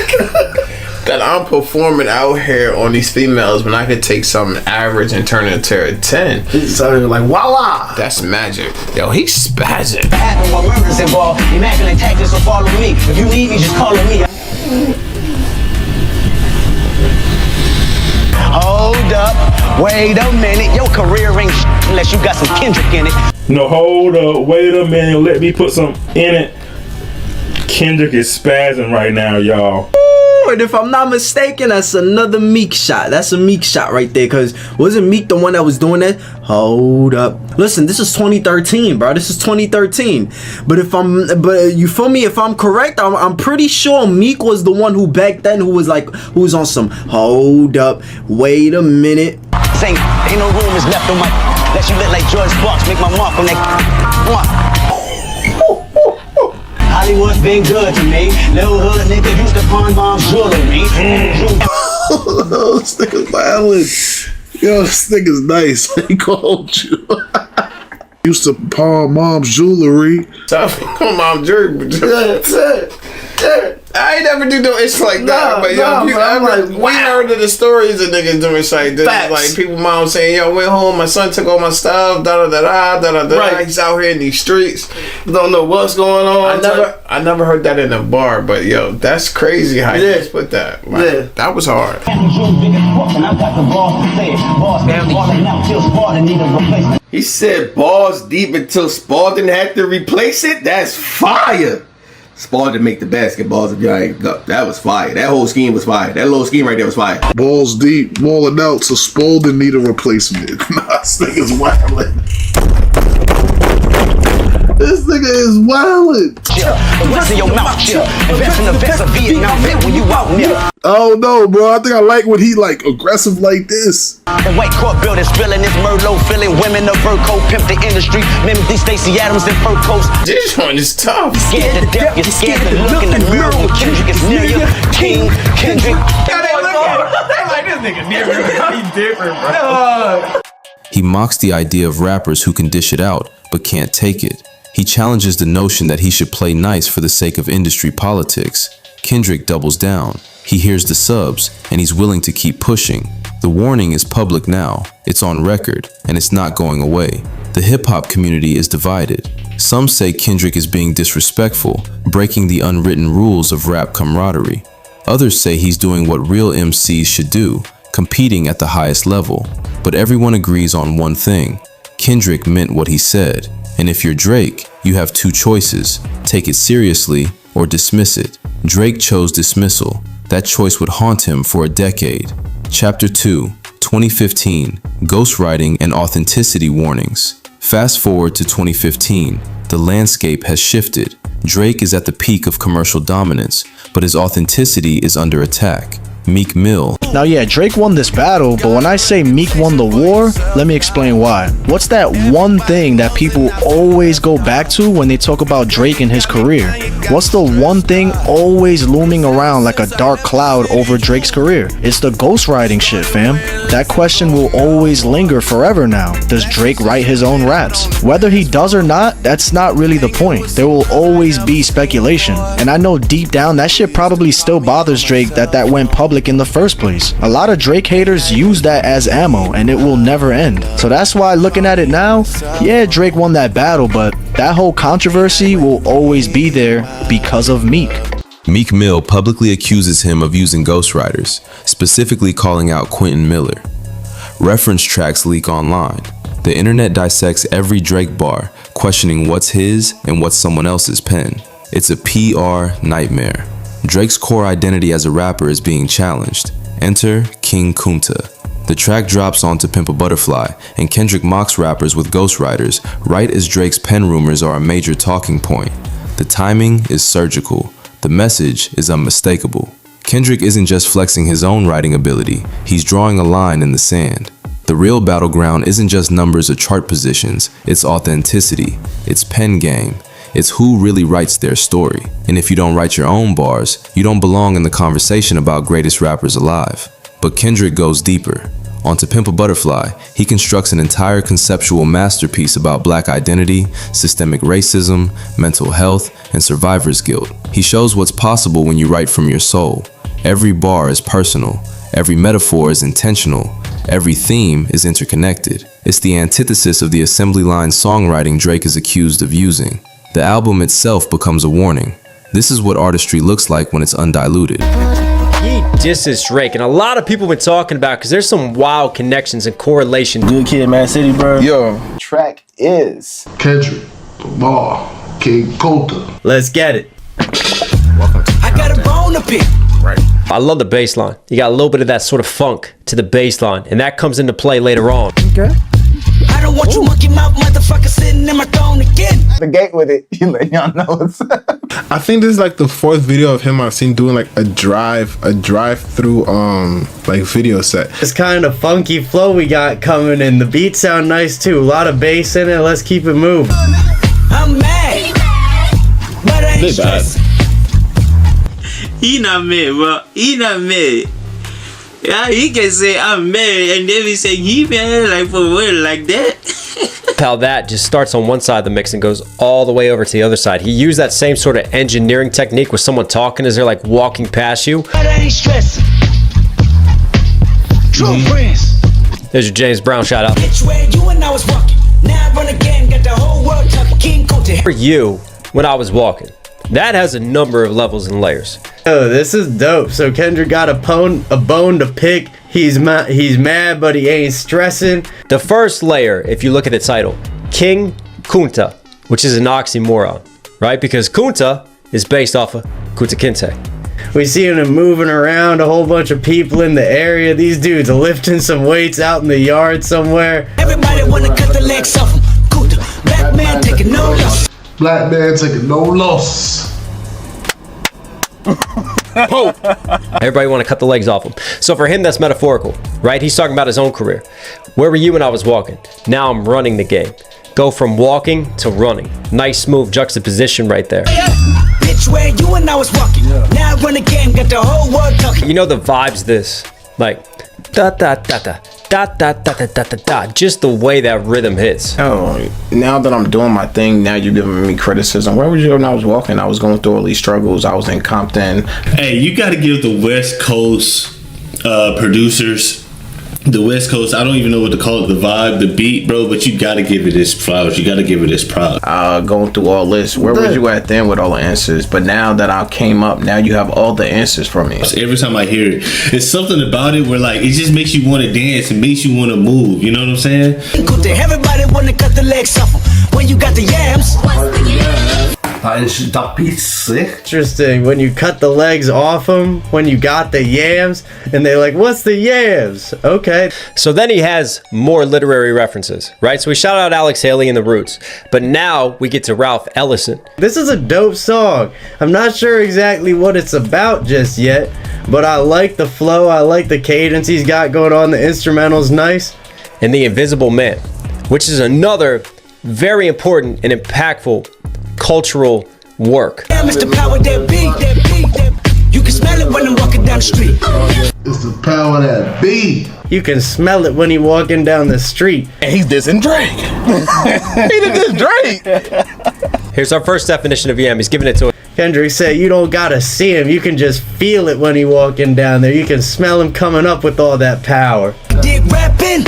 That I'm performing out here on these females when I could take something average and turn it into a 10. So like, voila. That's magic. Yo, he's spazzing. Happen when murder's involved. Immaculate tactics will follow me. If you need me, just call on me. Hold up, wait a minute. Your career ain't unless you got some Kendrick in it. No, hold up, wait a minute. Let me put some in it. Kendrick is spazzing right now, y'all. And if I'm not mistaken, that's another Meek shot. That's a Meek shot right there. Cause wasn't Meek the one that was doing that? Hold up. Listen, this is 2013, bro. This is 2013. But you feel me? If I'm correct, I'm pretty sure Meek was the one who back then who was on some hold up, wait a minute. Ain't no room is left on my let you look like George Sparks, make my mark on that. Hollywood's been good to me. Little hood nigga used to pawn moms jewelry. This nigga's violent. Yo, this nigga's nice. He called you. Used to pawn mom's jewelry. Mom's jewelry. I ain't never do no it's like that, but we heard of the stories of niggas doing shit like this. Like people mom saying, yo, went home, my son took all my stuff, right. He's out here in these streets. Don't know what's going on. I never heard that in a bar, but yo, that's crazy how you just put that. Like, that was hard. He said balls deep until Spalding had to replace it? That's fire. Spalding make the basketballs if y'all ain't go. That was fire. That whole scheme was fire. That little scheme right there was fire. Balls deep, balling out, so Spalding need a replacement. Nah, this nigga's wildin'. This nigga is wildin'. The rest of your mouth chill. Invest in the vest of Vietnam vet when you out near. Oh no, bro. I think I like when he like aggressive like this. The white court building spilling this Merlot filling women the fur coat pimp the industry. Mimic these Stacey Adams and fur coats. This one is tough. Scared to death, you're scared to look in the mirror when Kendrick is near you. King Kendrick. They like this nigga different. He's different, bro. He mocks the idea of rappers who can dish it out, but can't take it. He challenges the notion that he should play nice for the sake of industry politics. Kendrick doubles down. He hears the subs, and he's willing to keep pushing. The warning is public now, it's on record, and it's not going away. The hip-hop community is divided. Some say Kendrick is being disrespectful, breaking the unwritten rules of rap camaraderie. Others say he's doing what real MCs should do, competing at the highest level. But everyone agrees on one thing. Kendrick meant what he said. And if you're Drake, you have two choices. Take it seriously or dismiss it. Drake chose dismissal. That choice would haunt him for a decade. Chapter 2, 2015, Ghostwriting and Authenticity Warnings. Fast forward to 2015, the landscape has shifted. Drake is at the peak of commercial dominance, but his authenticity is under attack. Meek Mill. Now yeah, Drake won this battle, but when I say Meek won the war, let me explain why. What's that one thing that people always go back to when they talk about Drake and his career? What's the one thing always looming around like a dark cloud over Drake's career? It's the ghostwriting shit, fam. That question will always linger forever now. Does Drake write his own raps? Whether he does or not, that's not really the point. There will always be speculation. And I know deep down that shit probably still bothers Drake that went public in the first place. A lot of Drake haters use that as ammo and it will never end. So that's why looking at it now, yeah, Drake won that battle, but that whole controversy will always be there because of Meek. Meek Mill publicly accuses him of using ghostwriters, specifically calling out Quentin Miller. Reference tracks leak online. The internet dissects every Drake bar, questioning what's his and what's someone else's pen. It's a PR nightmare. Drake's core identity as a rapper is being challenged. Enter King Kunta. The track drops onto Pimp a Butterfly, and Kendrick mocks rappers with ghostwriters right as Drake's pen rumors are a major talking point. The timing is surgical. The message is unmistakable. Kendrick isn't just flexing his own writing ability, he's drawing a line in the sand. The real battleground isn't just numbers or chart positions, it's authenticity, it's pen game. It's who really writes their story. And if you don't write your own bars, you don't belong in the conversation about greatest rappers alive. But Kendrick goes deeper. On To Pimp a Butterfly, he constructs an entire conceptual masterpiece about black identity, systemic racism, mental health, and survivor's guilt. He shows what's possible when you write from your soul. Every bar is personal. Every metaphor is intentional. Every theme is interconnected. It's the antithesis of the assembly line songwriting Drake is accused of using. The album itself becomes a warning. This is what artistry looks like when it's undiluted. He disses Drake, and a lot of people been talking about because there's some wild connections and correlation. Good Kid, Man City, bro. Yo, track is Kendrick Lamar, King Kunta. Let's get it. I got a bone to pick. Right. I love the bass line. You got a little bit of that sort of funk to the bass line, and that comes into play later on. Okay. I don't want you monkey mouth motherfucker sitting in my throne again. The gate with it. You let y'all know. I think this is like the fourth video of him I've seen doing like a drive through like video set. This kind of funky flow we got coming in. The beats sound nice too. A lot of bass in it. Let's keep it moving. I'm mad, but I ain't stressed. He not mad, bro. He not mad. Yeah, he can say I'm mad and then he say he mad like for what, like that? How that just starts on one side of the mix and goes all the way over to the other side. He used that same sort of engineering technique with someone talking as they're like walking past you. But I ain't stressed. True friends. There's your James Brown shout out. Bitch, where you and I was walking. Now I run again, got the whole world talking. King Kunta. For you, when I was walking. That has a number of levels and layers. Oh, this is dope. So Kendrick got a bone to pick. He's mad, but he ain't stressing. The first layer, if you look at the title, King Kunta, which is an oxymoron, right? Because Kunta is based off of Kunta Kinte. We see him moving around, a whole bunch of people in the area. These dudes are lifting some weights out in the yard somewhere. Everybody wanna cut the legs off him. Kunta, black man taking no loss. Black man taking no loss. Everybody want to cut the legs off him. So for him, that's metaphorical, right? He's talking about his own career. Where were you when I was walking? Now I'm running the game. Go from walking to running. Nice smooth juxtaposition right there. Bitch, where you and I was walking. Now I run the game, got the whole world talking. You know the vibes this, like da da da da da da da da da da da. Just the way that rhythm hits. Oh, now that I'm doing my thing, now you're giving me criticism. Where was you when I was walking? I was going through all these struggles. I was in Compton. Hey, you got to give the West Coast producers, the West Coast, I don't even know what to call it, the vibe, the beat, bro, but you got to give it its flowers. You got to give it its props. Going through all this, where was you at then with all the answers? But now that I came up, now you have all the answers for me. Every time I hear it, it's something about it where like it just makes you want to dance and makes you want to move. You know what I'm saying? Everybody want to cut the legs off him. When you got the yams. Interesting. When you cut the legs off him, when you got the yams, and they're like, what's the yams? Okay. So then he has more literary references, right? So we shout out Alex Haley and the Roots, but now we get to Ralph Ellison. This is a dope song. I'm not sure exactly what it's about just yet. but I like the flow. I like the cadence he's got going on. The instrumental's nice. And The Invisible Man, which is another very important and impactful cultural work. It's the power that beat. You can smell it when I'm walking down the street. It's the power that beat. You can smell it when you're walking down the street. And he's dissing Drake. He did this Drake. Here's our first definition of Yam. He's giving it to us. Kendrick said you don't gotta see him. You can just feel it when he walking down there. You can smell him coming up with all that power. Dig rapping.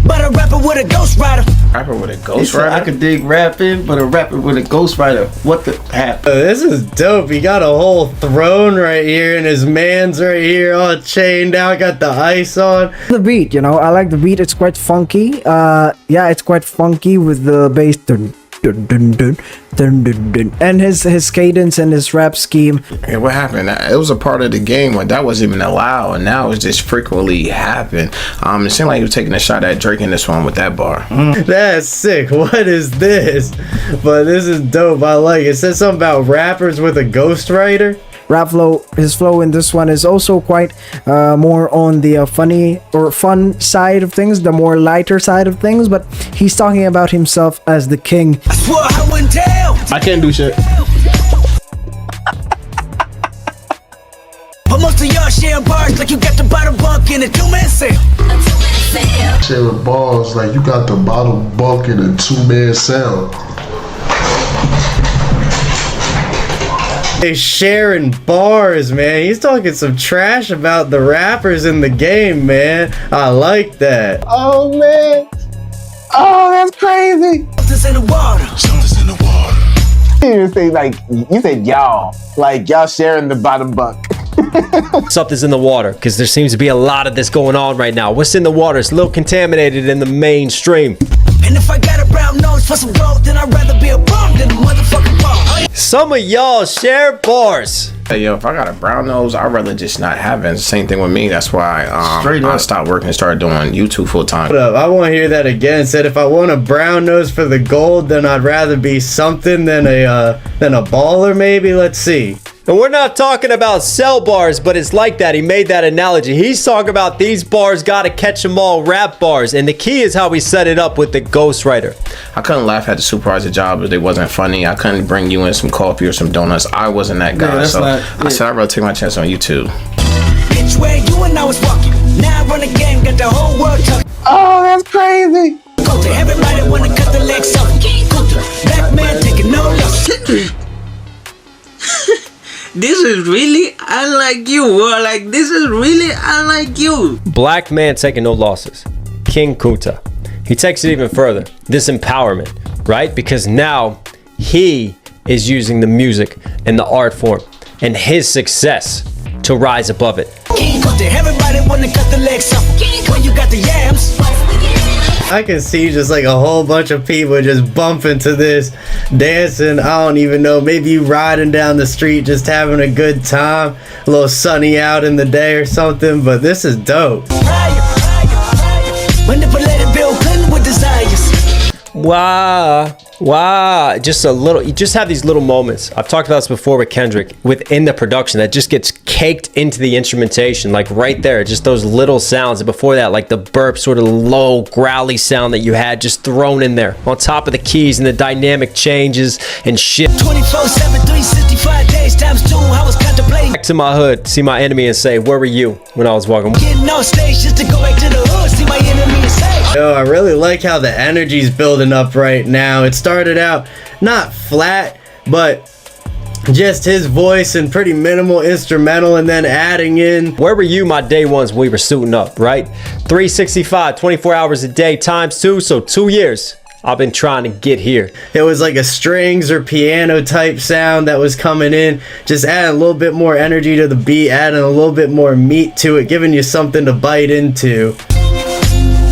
But a rapper with a ghostwriter. Rapper with a ghostwriter? I could dig rapping, but a rapper with a ghostwriter. What the happened? This is dope. He got a whole throne right here, and his man's right here all chained out, got the ice on. The beat, you know, I like the beat. It's quite funky. Yeah, it's quite funky with the bass. Dun, dun, dun, dun, dun, dun, dun. And his cadence and his rap scheme. And what happened? It was a part of the game when that wasn't even allowed, and now it's just frequently happen. It seemed like he was taking a shot at Drake in this one with that bar. That's sick. What is this? But this is dope. I like it. It says something about rappers with a ghostwriter. Rap flow, his flow in this one is also quite more on the funny or fun side of things, the more lighter side of things, but he's talking about himself as the king. I swore I wouldn't tell. I can't do shit. But most of y'all sharing bars like you got the bottom bunk in a two-man sale. Sharing bars like you got the bottom bunk in a two-man cell. They sharing bars, man. He's talking some trash about the rappers in the game, man. I like that. Oh, man. Oh, that's crazy. Something's in the water. Something's in the water. You didn't say like, you said y'all. Like y'all sharing the bottom bunk. Something's in the water, because there seems to be a lot of this going on right now. What's in the water is a little contaminated in the mainstream. And if I got a brown nose for some gold, then I'd rather be a bum than a motherfucking bum. Some of y'all share bars. Hey, yo, if I got a brown nose, I'd rather just not have it. Same thing with me. That's why I stopped working and started doing YouTube full time. Hold up, I want to hear that again. Said if I want a brown nose for the gold, then I'd rather be something than a baller. Maybe. Let's see. And we're not talking about cell bars, but it's like that. He made that analogy. He's talking about these bars, gotta catch them all, rap bars. And the key is how we set it up with the ghostwriter. I couldn't laugh at the supervisor job if they wasn't funny. I couldn't bring you in some coffee or some donuts. I wasn't that guy. Yeah, so I said I'd rather take my chance on YouTube. Bitch, where you and I was walking. Now I run the game, got the whole world talking. Oh, that's crazy. Go to everybody wanna cut the legs off. Kunta, black man taking no loss. This is really unlike you. Like, this is really unlike you. Black man taking no losses. King Kunta. He takes it even further. This empowerment, right? Because now he is using the music and the art form and his success to rise above it. Everybody wanna cut the legs off. When you got the yams. I can see just like a whole bunch of people just bumping to this, dancing. I don't even know. Maybe you riding down the street just having a good time. A little sunny out in the day or something. But this is dope. Manipulated Bill Clinton with desires. Wow. Just a little, you just have these little moments. I've talked about this before with Kendrick, within the production that just gets caked into the instrumentation, like right there, just those little sounds. And before that, like the burp, sort of low, growly sound that you had just thrown in there on top of the keys and the dynamic changes and shit. 24/7, 365 days times 2. I was contemplating. Back to my hood, see my enemy and say, where were you when I was walking? Getting on stage just to go back to the hood, see my enemy and say. Yo, I really like how the energy's building up right now. It started out not flat, but just his voice and pretty minimal instrumental, and then adding in. Where were you my day ones when we were suiting up, right? 365, 24 hours a day times 2, so 2 years. I've been trying to get here. It was like a strings or piano type sound that was coming in, just adding a little bit more energy to the beat, adding a little bit more meat to it, giving you something to bite into.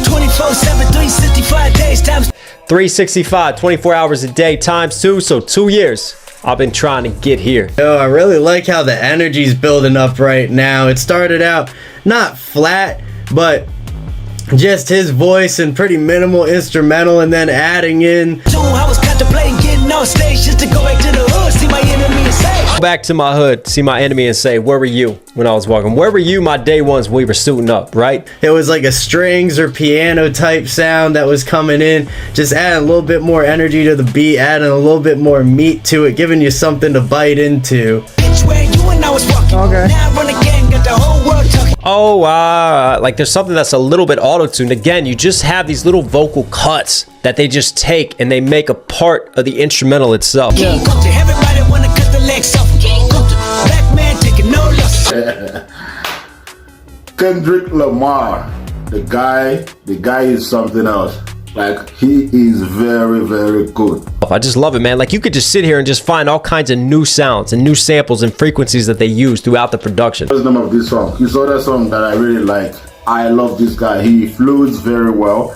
24/7, 365 days times 365, 24 hours a day times 2, so 2 years. I've been trying to get here. Yo, I really like how the energy's building up right now. It started out not flat, but just his voice and pretty minimal instrumental, and then adding in. I was contemplating getting on stage just to go back to the hood, see my enemy and say. Go back to my hood, see my enemy and say, where were you when I was walking? Where were you my day ones when we were suiting up, right? It was like a strings or piano type sound that was coming in, just adding a little bit more energy to the beat, adding a little bit more meat to it, giving you something to bite into. Okay. Oh, like there's something that's a little bit auto-tuned. Again, you just have these little vocal cuts that they just take and they make a part of the instrumental itself. Yeah. Kendrick Lamar, the guy is something else. Like, he is very, very good. I just love it, man. Like, you could just sit here and just find all kinds of new sounds and new samples and frequencies that they use throughout the production. What's the name of this song? You saw that song that I really like. I love this guy. He fluids very well.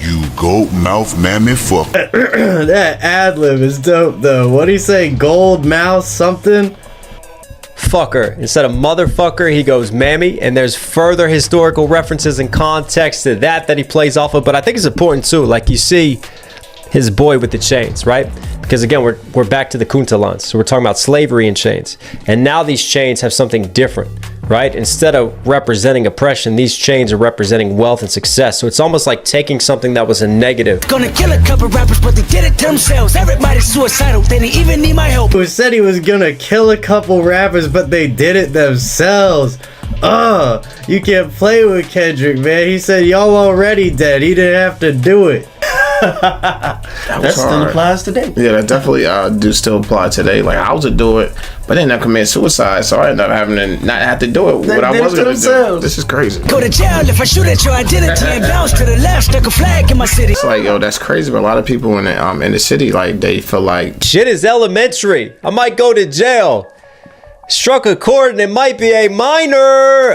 You goat mouth mammy fuck. That ad-lib is dope, though. What do you say? Gold mouth something? Fucker. Instead of motherfucker, he goes mammy, and there's further historical references and context to that he plays off of. But I think it's important too. Like, you see his boy with the chains, right? Because again, we're back to the Kunta lines. So we're talking about slavery and chains. And now these chains have something different, right? Instead of representing oppression, these chains are representing wealth and success. So it's almost like taking something that was a negative. Gonna kill a couple rappers, but they did it themselves. Everybody's suicidal, they didn't even need my help. Who said he was gonna kill a couple rappers, but they did it themselves? You can't play with Kendrick, man. He said y'all already dead. He didn't have to do it. That still applies today. Yeah, that definitely do still apply today. Like, I was to do it, but then I commit suicide, so I ended up having to not have to do it. What I was gonna do. This is crazy. Go to jail if I shoot at your identity and bounce to the left, stuck a flag in my city. It's like, yo, that's crazy. But a lot of people in the city, like, they feel like shit is elementary. I might go to jail. Struck a chord and it might be a minor.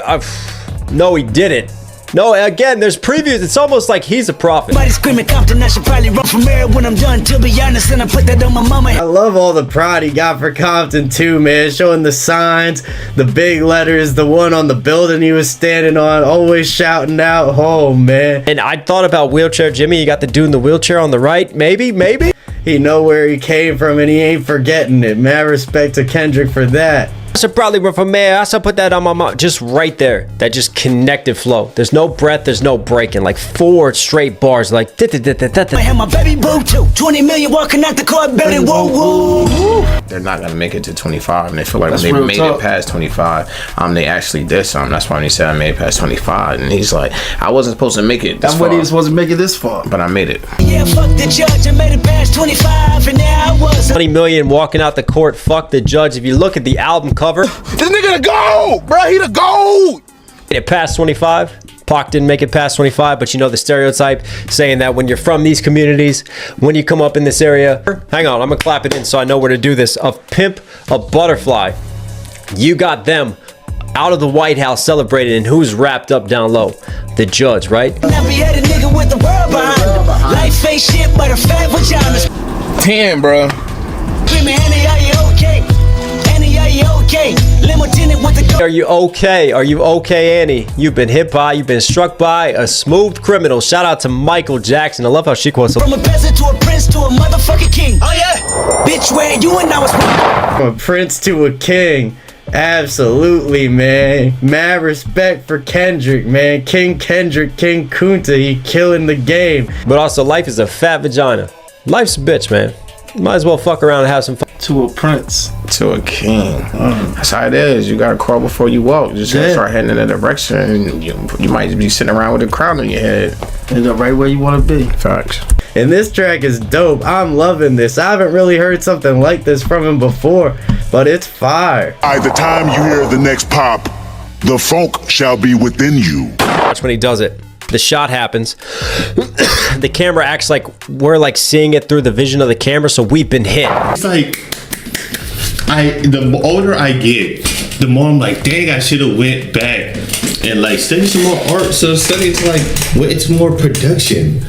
No, he didn't. No, again, there's previews. It's almost like he's a prophet. Somebody screaming Compton, I should probably run from here when I'm done. To be honest, and I put that on my mama. I love all the pride he got for Compton too, man. Showing the signs, the big letters, the one on the building he was standing on, always shouting out, oh man. And I thought about Wheelchair Jimmy. You got the dude in the wheelchair on the right. Maybe. He know where he came from and he ain't forgetting it. Mad respect to Kendrick for that. I should probably run from there. I should put that on my mom. Just right there. That just connected flow. There's no breath. There's no breaking. Like 4 straight bars. Like. I have my baby boo too. 20 million walking out the court building. Whoa, whoa. They're not gonna make it to 25, and they feel like when they made it past 25, they actually did something. That's why when he said I made it past 25, and he's like, I wasn't supposed to make it. That's what he was supposed to make it this far, but I made it. Yeah, fuck the judge. I made it past 25, and now I was 20 million walking out the court. Fuck the judge. If you look at the album cover, this nigga the GOAT, bro. He the GOAT. Made it past 25. Pac didn't make it past 25, but you know the stereotype saying that when you're from these communities, when you come up in this area, hang on, I'm gonna clap it in so I know where to do this. A pimp, a butterfly. You got them out of the White House celebrated, and who's wrapped up down low? The judge, right? Damn, bro. Are you okay? Are you okay, Annie? You've been hit by, you've been struck by a smooth criminal. Shout out to Michael Jackson. I love how she quotes from a peasant to a prince to a motherfucking king. Oh yeah, bitch, where you and I was from a prince to a king. Absolutely, man. Mad respect for Kendrick, man. King Kendrick, King Kunta, he killing the game. But also, life is a fat vagina. Life's a bitch, man. Might as well fuck around and have some fun. To a prince. To a king. That's how it is. You gotta crawl before you walk. You just gotta start heading in that direction, and you might be sitting around with a crown on your head. End up right where you want to be. Facts. And this track is dope. I'm loving this. I haven't really heard something like this from him before, but it's fire. By the time you hear the next pop, the funk shall be within you. Watch when he does it. The shot happens. The camera acts like we're like seeing it through the vision of the camera, so we've been hit. It's like the older I get, the more I'm like, dang, I should have went back and like studied some more art. So studying like it's more production.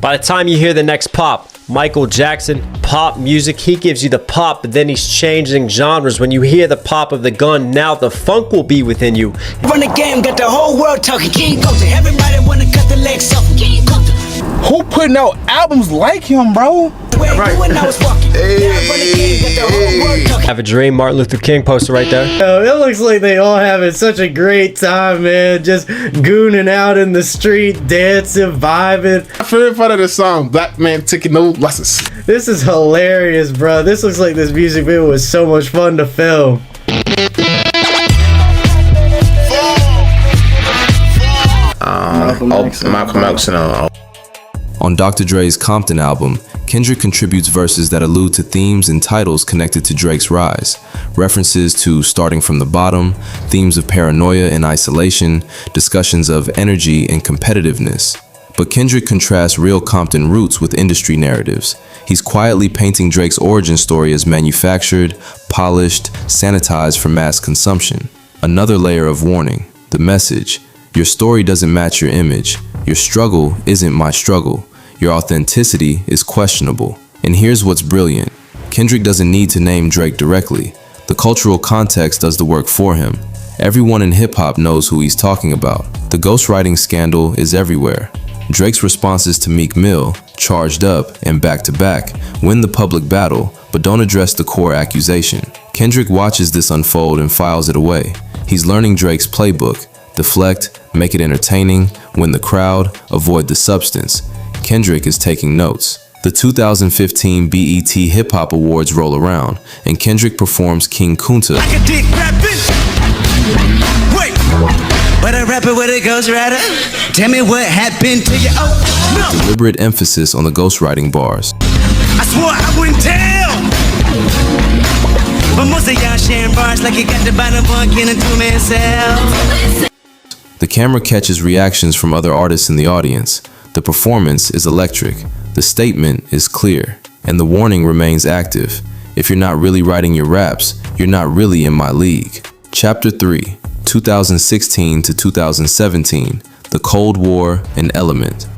By the time you hear the next pop, Michael Jackson, pop music, he gives you the pop, but then he's changing genres. When you hear the pop of the gun, now the funk will be within you. Run the game, got the whole world talking. King Kunta, everybody wanna cut the legs off. King Kunta. Who putting out albums like him, bro? Have a Dream, Martin Luther King poster right there. Yo, it looks like they all having such a great time, man. Just gooning out in the street, dancing, vibing. My favorite part of the song, Black Man Taking No Lessons. This is hilarious, bro. This looks like this music video was so much fun to film. Malcolm X. On Dr. Dre's Compton album, Kendrick contributes verses that allude to themes and titles connected to Drake's rise, references to starting from the bottom, themes of paranoia and isolation, discussions of energy and competitiveness. But Kendrick contrasts real Compton roots with industry narratives. He's quietly painting Drake's origin story as manufactured, polished, sanitized for mass consumption. Another layer of warning, the message. Your story doesn't match your image. Your struggle isn't my struggle. Your authenticity is questionable. And here's what's brilliant. Kendrick doesn't need to name Drake directly. The cultural context does the work for him. Everyone in hip-hop knows who he's talking about. The ghostwriting scandal is everywhere. Drake's responses to Meek Mill, Charged Up, and Back to Back win the public battle, but don't address the core accusation. Kendrick watches this unfold and files it away. He's learning Drake's playbook. Deflect, make it entertaining, win the crowd, avoid the substance. Kendrick is taking notes. The 2015 BET Hip Hop Awards roll around, and Kendrick performs King Kunta. Like a dick rapping. Wait. What a rapper with a ghostwriter. Tell me what happened to you. Oh, no. Deliberate emphasis on the ghostwriting bars. I swore I wouldn't tell. But most of y'all sharing bars like you got the bottom one in a two-man cell. The camera catches reactions from other artists in the audience. The performance is electric. The statement is clear. And the warning remains active. If you're not really writing your raps, you're not really in my league. Chapter 3, 2016 to 2017, The Cold War and Element.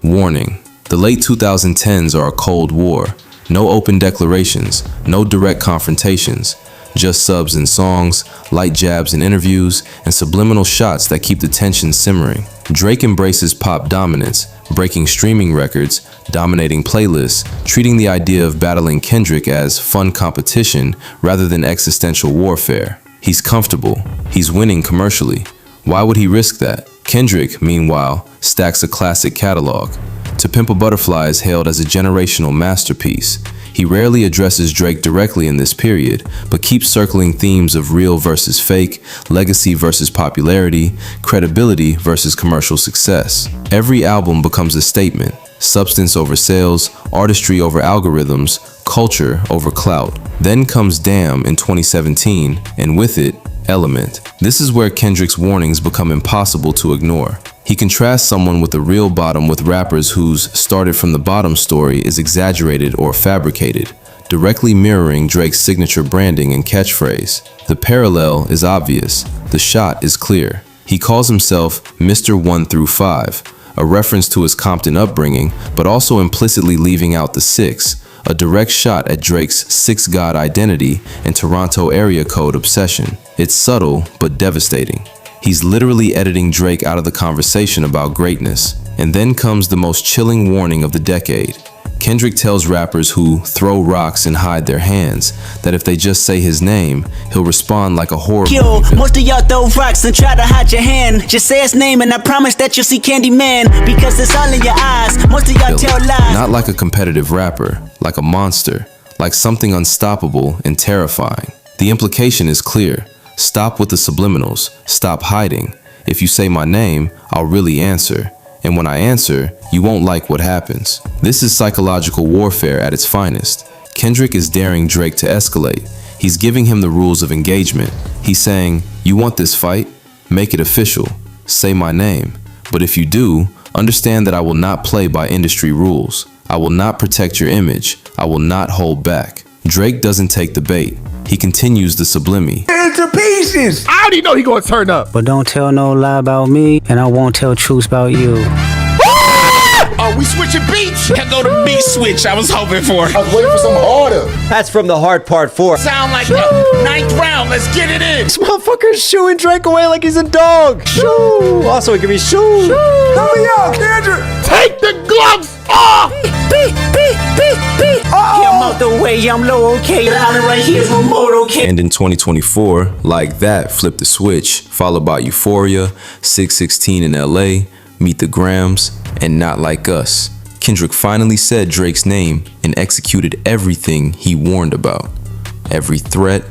Warning. The late 2010s are a Cold War. No open declarations, no direct confrontations. Just subs in songs, light jabs in interviews, and subliminal shots that keep the tension simmering. Drake embraces pop dominance, breaking streaming records, dominating playlists, treating the idea of battling Kendrick as fun competition rather than existential warfare. He's comfortable. He's winning commercially. Why would he risk that? Kendrick, meanwhile, stacks a classic catalog. To Pimp a Butterfly is hailed as a generational masterpiece. He rarely addresses Drake directly in this period, but keeps circling themes of real versus fake, legacy versus popularity, credibility versus commercial success. Every album becomes a statement: substance over sales, artistry over algorithms, culture over clout. Then comes Damn in 2017, and with it, Element. This is where Kendrick's warnings become impossible to ignore. He contrasts someone with a real bottom with rappers whose started from the bottom story is exaggerated or fabricated, directly mirroring Drake's signature branding and catchphrase. The parallel is obvious. The shot is clear. He calls himself Mr. 1 through 5, a reference to his Compton upbringing, but also implicitly leaving out the 6, a direct shot at Drake's Six God identity and Toronto area code obsession. It's subtle, but devastating. He's literally editing Drake out of the conversation about greatness. And then comes the most chilling warning of the decade. Kendrick tells rappers who throw rocks and hide their hands that if they just say his name, he'll respond like a horror Yo, movie. most of y'all throw rocks and try to hide your hand. Just say his name and I promise that you'll see Candyman, because it's all in your eyes. Most of y'all tell lies. Not like a competitive rapper, like a monster, like something unstoppable and terrifying. The implication is clear. Stop with the subliminals. Stop hiding. If you say my name, I'll really answer. And when I answer, you won't like what happens. This is psychological warfare at its finest. Kendrick is daring Drake to escalate. He's giving him the rules of engagement. He's saying, you want this fight? Make it official. Say my name. But if you do, understand that I will not play by industry rules. I will not protect your image. I will not hold back. Drake doesn't take the bait. He continues the sublime. Into pieces. I already know he gonna turn up. But don't tell no lie about me, and I won't tell truths about you. Oh, we switching beats. Here go the beat switch I was hoping for. I was waiting for something harder. That's from the hard part 4. Sound like the 9th round. Let's get it in. This motherfucker's shooing Drake away like he's a dog. Shoo. Also, it could be shoo. Help me out, Kendrick. Take the gloves I'm out the way, I'm low, okay. Right here's remote, okay. And in 2024, Like That flipped the switch, followed by Euphoria, 616 in LA, Meet the Grams, and Not Like Us. Kendrick finally said Drake's name and executed everything he warned about. Every threat,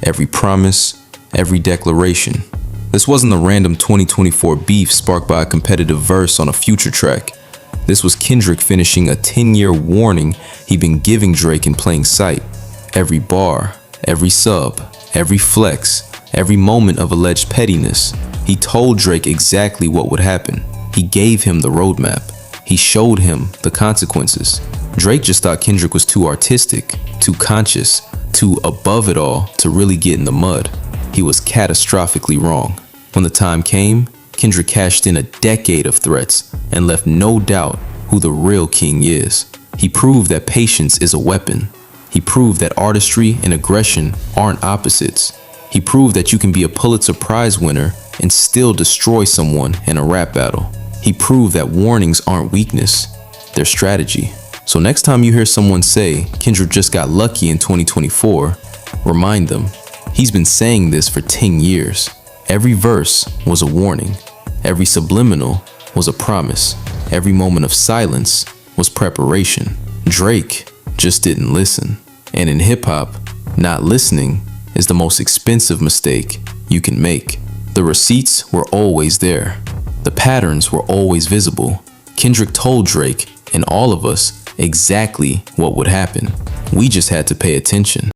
every promise, every declaration. This wasn't a random 2024 beef sparked by a competitive verse on a Future track. This was Kendrick finishing a 10-year warning he'd been giving Drake in plain sight. Every bar, every sub, every flex, every moment of alleged pettiness, he told Drake exactly what would happen. He gave him the roadmap. He showed him the consequences. Drake just thought Kendrick was too artistic, too conscious, too above it all to really get in the mud. He was catastrophically wrong. When the time came, Kendrick cashed in a decade of threats and left no doubt who the real king is. He proved that patience is a weapon. He proved that artistry and aggression aren't opposites. He proved that you can be a Pulitzer Prize winner and still destroy someone in a rap battle. He proved that warnings aren't weakness, they're strategy. So next time you hear someone say Kendrick just got lucky in 2024, remind them, he's been saying this for 10 years. Every verse was a warning. Every subliminal was a promise. Every moment of silence was preparation. Drake just didn't listen. And in hip-hop, not listening is the most expensive mistake you can make. The receipts were always there. The patterns were always visible. Kendrick told Drake and all of us exactly what would happen. We just had to pay attention.